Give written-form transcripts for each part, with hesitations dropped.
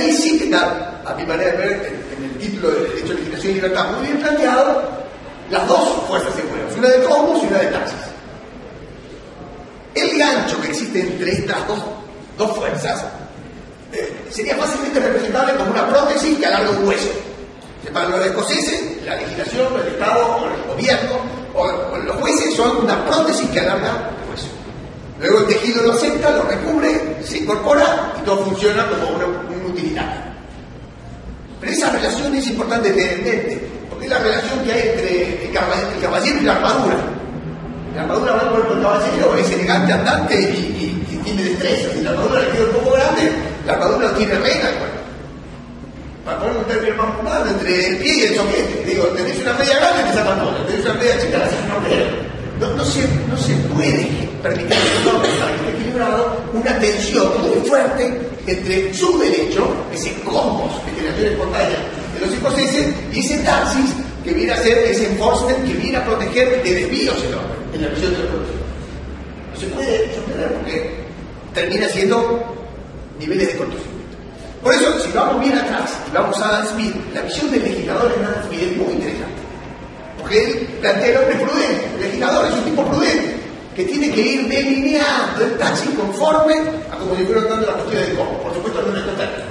ahí sí que está, a mi manera de ver, en el título de Derecho, Legislación y Libertad, muy bien planteado las dos fuerzas en juego, una de cosmos y una de taxis. El gancho que existe entre estas dos fuerzas sería fácilmente representable como una prótesis que alarga un hueso. Para los escoceses, la legislación, el Estado, o el gobierno, o los jueces son una prótesis que alarga el hueso. Luego el tejido lo acepta, lo recubre, se incorpora y todo funciona como un utilitario. Pero esa relación es importante tener en mente, porque es la relación que hay entre el caballero y la armadura. La armadura va con el caballero, es elegante, andante y tiene destreza. Si la armadura le queda un poco grande, la armadura no tiene reglas. Bueno, para poner un término más popular, entre el pie y el soquete. Digo, tenés una media grande, te sacan todas. Tenés una media chica, la sacan una. No se puede permitir para que esté equilibrado una tensión muy fuerte entre su derecho, ese cosmos de generación espontánea de los escoceses, y ese taxis que viene a ser ese enforcement que viene a proteger de desvíos en la visión de los protegidos. No se puede sostener porque termina siendo niveles de cortocircuito. Por eso, si vamos bien atrás y vamos a Adam Smith, la visión del legislador en Adam Smith es muy interesante. Porque él plantea el hombre prudente, el legislador es un tipo prudente, que tiene que ir delineando el taxi conforme a como se fueron dando las cuestiones del cosmos. Por supuesto, no es total.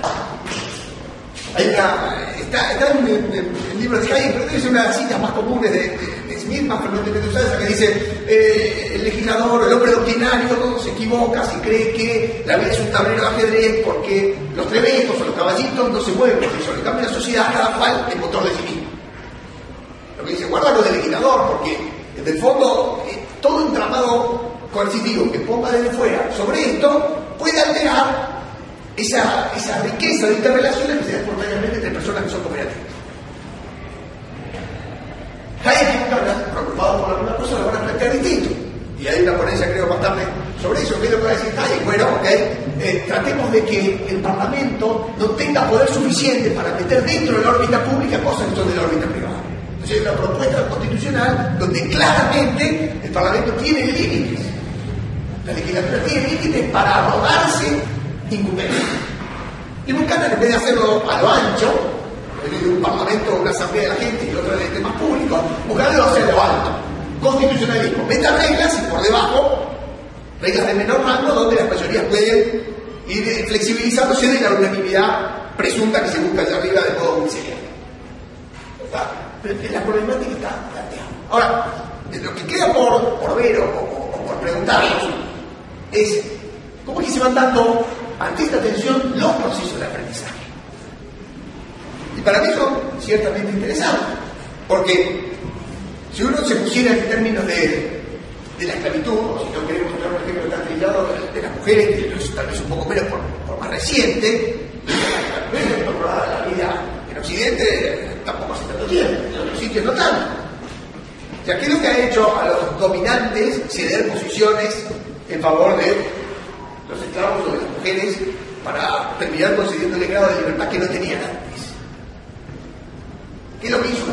Hay está en el libro de Hayek, pero debe ser una de las citas más comunes de Smith, más frecuentemente usada, esa que dice el legislador, el hombre doctrinario se equivoca si cree que la vida es un tablero de ajedrez porque los trementos o los caballitos no se mueven por sí solos. En cambio, en la sociedad cada cual es motor de sí mismo. Lo que dice, guarda con el legislador, porque en el fondo todo entramado coercitivo que ponga desde fuera sobre esto puede alterar esa riqueza de interrelaciones que se da espontáneamente entre personas que son cooperativas. Hayek, preocupado por alguna cosa, lo van a plantear distinto. Y hay una ponencia, creo, más tarde sobre eso. ¿Qué es lo que va a decir Hayek? Bueno, tratemos de que el Parlamento no tenga poder suficiente para meter dentro de la órbita pública cosas que son de la órbita privada. Entonces hay una propuesta constitucional donde claramente el Parlamento tiene límites. La legislatura tiene límites para arrogarse incumbencia. Y me encanta que en vez de hacerlo a lo ancho, de un parlamento, una asamblea de la gente y otra de temas públicos, buscarlo hacia lo alto. Constitucionalismo, meta reglas y por debajo reglas de menor rango donde las mayorías pueden ir flexibilizándose de la unanimidad presunta que se busca allá arriba de modo muy serio. Pero la problemática está planteada. Ahora, lo que queda por ver o por preguntarnos es cómo es que se van dando ante esta tensión los procesos de aprendizaje. Y para mí son ciertamente interesantes, porque si uno se pusiera en términos de la esclavitud, o si no queremos hablar, por ejemplo, tan trillado de las mujeres, que es tal vez un poco menos por más reciente, las mujeres incorporadas a la vida en Occidente tampoco hace tanto tiempo, en otros sitios no tanto. O sea, ¿qué es lo que ha hecho a los dominantes ceder posiciones en favor de los esclavos o de las mujeres para terminar concediéndole el grado de libertad que no tenían antes? ¿Qué es lo que hizo?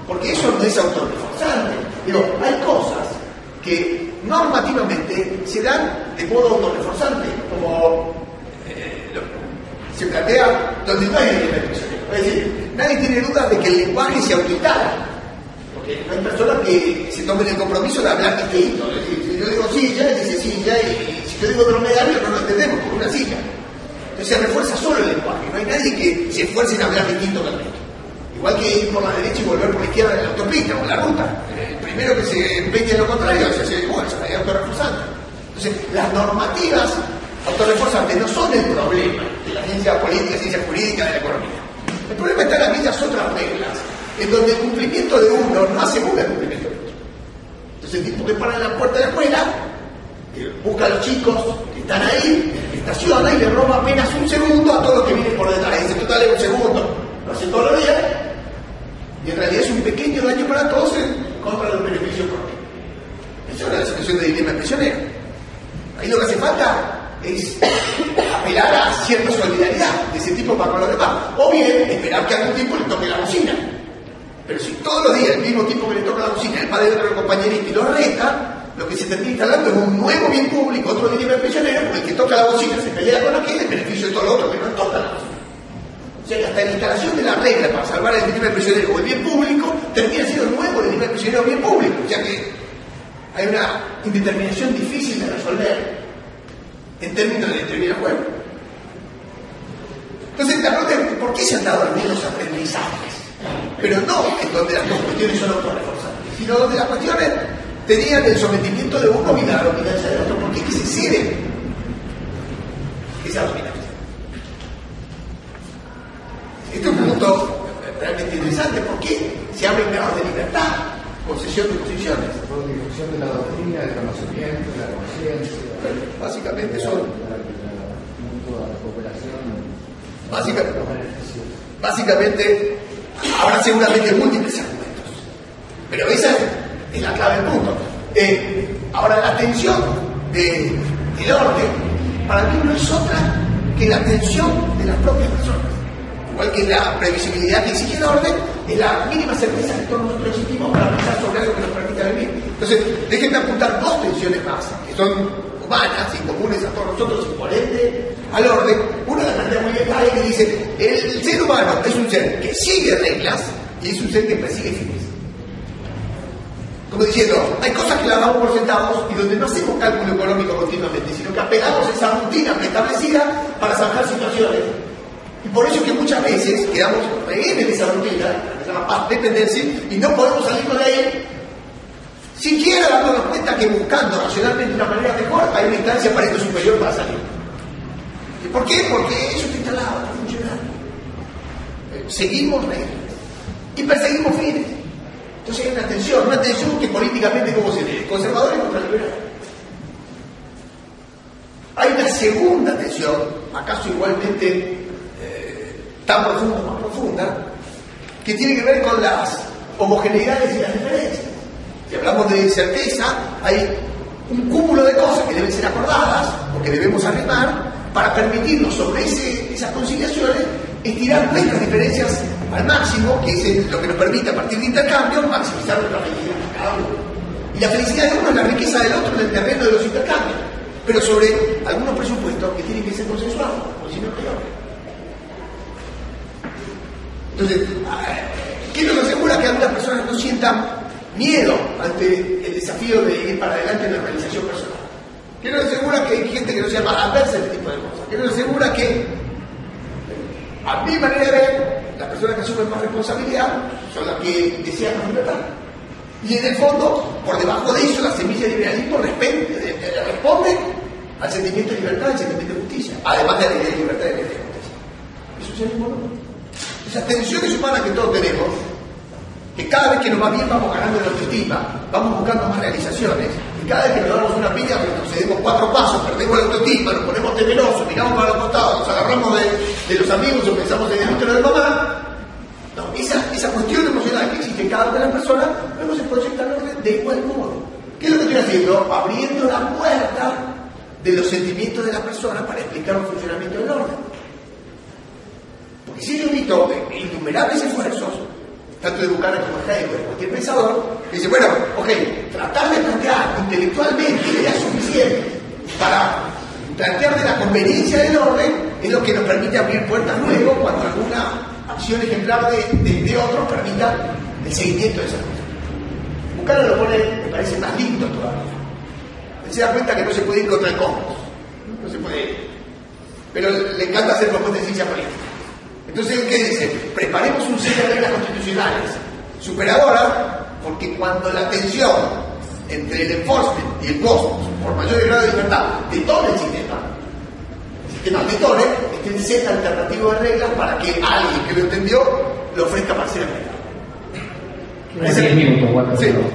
Porque eso no es autorreforzante. Digo, hay cosas que normativamente se dan de modo autorreforzante, como se plantea donde no hay libertad expresión. Es decir, nadie tiene duda de que el lenguaje se autoinstala. Porque hay personas que se tomen el compromiso de hablar distinto. Es decir, si yo digo silla, él dice silla, y si yo digo dromedario, no lo entendemos por una silla. Entonces se refuerza solo el lenguaje. No hay nadie que se esfuerce en hablar distinto que el resto. Igual que ir por la derecha y volver por la izquierda en la autopista o en la ruta. El primero que se empeña en lo contrario se hace bolsa, es autorreforzante. Entonces, las normativas autorreforzantes no son el problema de la ciencia política, ciencia jurídica, de la economía. El problema está en aquellas otras reglas, en donde el cumplimiento de uno no asegura el cumplimiento del otro. Entonces, el tipo que para en la puerta de la escuela, que busca a los chicos que están ahí, estaciona y le roba apenas un segundo a todos los que vienen por detrás. Y dice, total, es un segundo. Lo hace todos los días. Y en realidad es un pequeño daño para todos en contra de un beneficio propio. Esa es una situación de dilema prisionero. Ahí lo que hace falta es apelar a cierta solidaridad de ese tipo para con los demás. O bien, esperar que a algún tipo le toque la bocina. Pero si todos los días el mismo tipo que le toca la bocina, el padre de otro compañerito y lo reta, lo que se termina instalando es un nuevo bien público, otro régimen prisionero, porque el que toca la bocina se pelea con aquel, en beneficio de todo lo otro que no toca la bocina. O sea que hasta la instalación de la regla para salvar el régimen prisionero o el bien público termina siendo nuevo el régimen prisionero o bien público. O sea que hay una indeterminación difícil de resolver en términos de determinar el juego. Entonces, la pregunta es, ¿por qué se han dado algunos aprendizajes? Pero no en donde las dos cuestiones son autorreforzables, sino donde las cuestiones tenían el sometimiento de uno y la dominancia del otro. ¿Por qué? Que se ceden esa dominancia. Este es un punto realmente interesante. ¿Por qué se abren grados de libertad? Concesión de posiciones. Por difusión de la doctrina, del conocimiento, de la conciencia. Bueno, básicamente son. La cooperación. Básicamente, habrá seguramente múltiples argumentos. Pero esa es la clave del punto. Ahora, la tensión del orden, para mí no es otra que la tensión de las propias personas. Igual que la previsibilidad que exige el orden, es la mínima certeza que todos nosotros existimos para pensar sobre algo que nos permita vivir. Entonces, déjenme apuntar dos tensiones más, que son humanas y comunes a todos nosotros y por ende al orden. Una la plantea muy bien Hayek, que dice, el ser humano es un ser que sigue reglas y es un ser que persigue fines. Como diciendo, hay cosas que las damos por sentados y donde no hacemos cálculo económico continuamente, sino que apelamos a esa rutina preestablecida para zanjar situaciones. Y por eso es que muchas veces quedamos rehenes de esa rutina, que se llama dependencia, y no podemos salirnos de ahí, siquiera dándonos cuenta que buscando racionalmente una manera mejor, hay una instancia aparente superior para salir. ¿Y por qué? Porque eso está instalado, está funcionando. Seguimos reglas y perseguimos fines. Entonces hay una tensión que políticamente, ¿cómo se lee? Conservadores contra liberales. Hay una segunda tensión, acaso igualmente tan profunda o más profunda, que tiene que ver con las homogeneidades y las diferencias. Si hablamos de certeza, hay un cúmulo de cosas que deben ser acordadas o que debemos arrimar para permitirnos sobre esas conciliaciones estirar nuestras diferencias al máximo, que es lo que nos permite a partir de intercambios maximizar nuestra felicidad cada uno. Y la felicidad de uno es la riqueza del otro en el terreno de los intercambios, pero sobre algunos presupuestos que tienen que ser consensuados, o si no peor. Entonces, ¿qué nos asegura que algunas personas no sientan miedo ante el desafío de ir para adelante en la realización personal? ¿Qué nos asegura que hay gente que no sea más adversa a este tipo de cosas? ¿Qué nos asegura que, a mi manera de ver, las personas que asumen más responsabilidad son las que desean más libertad? Y en el fondo, por debajo de eso, la semilla del liberalismo responde al sentimiento de libertad, al sentimiento de justicia, además de la idea de libertad y de justicia. ¿Eso es el mismo? Esas tensiones humanas que todos tenemos, que cada vez que nos va bien vamos ganando en autoestima, vamos buscando más realizaciones, y cada vez que nos damos una piña, retrocedemos 4 pasos, perdemos la autoestima, nos ponemos temerosos, miramos para los costados, nos agarramos de los amigos o pensamos en el útero de mamá. No, esa cuestión emocional que existe en cada una de las personas, luego se proyecta al orden de igual modo. ¿Qué es lo que estoy haciendo? Abriendo la puerta de los sentimientos de las personas para explicar el funcionamiento del orden. Porque si yo invito innumerables esfuerzos, tanto de Buchanan como de Hayek, de cualquier pensador, que dice, bueno, ok, tratar de plantear intelectualmente ideas suficientes para plantear de la conveniencia del orden es lo que nos permite abrir puertas luego cuando alguna acción ejemplar de otros permita el seguimiento de esa cosa. Buchanan lo pone, me parece, más lindo todavía. Él se da cuenta que no se puede ir contra el cosmos, no se puede ir, pero le encanta hacer propuestas de ciencia política. Entonces, ¿qué dice? Preparemos un set de reglas constitucionales superadoras, porque cuando la tensión entre el enforcement y el cosmos, por mayor grado de libertad, detone el sistema detone, este el set alternativo de reglas para que alguien que lo entendió lo ofrezca parcialmente.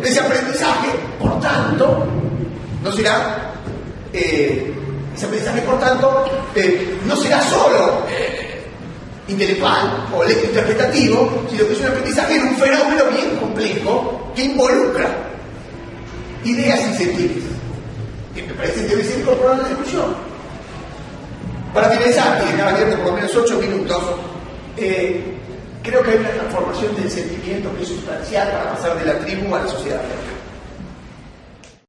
Ese aprendizaje, por tanto, no será no será solo intelectual o interpretativo, sino que es un aprendizaje en un fenómeno bien complejo que involucra ideas y sentidos, que me parece que debe ser incorporado en la discusión. Para finalizar, y dejar abierto por lo menos 8 minutos, creo que hay una transformación del sentimiento que es sustancial para pasar de la tribu a la sociedad.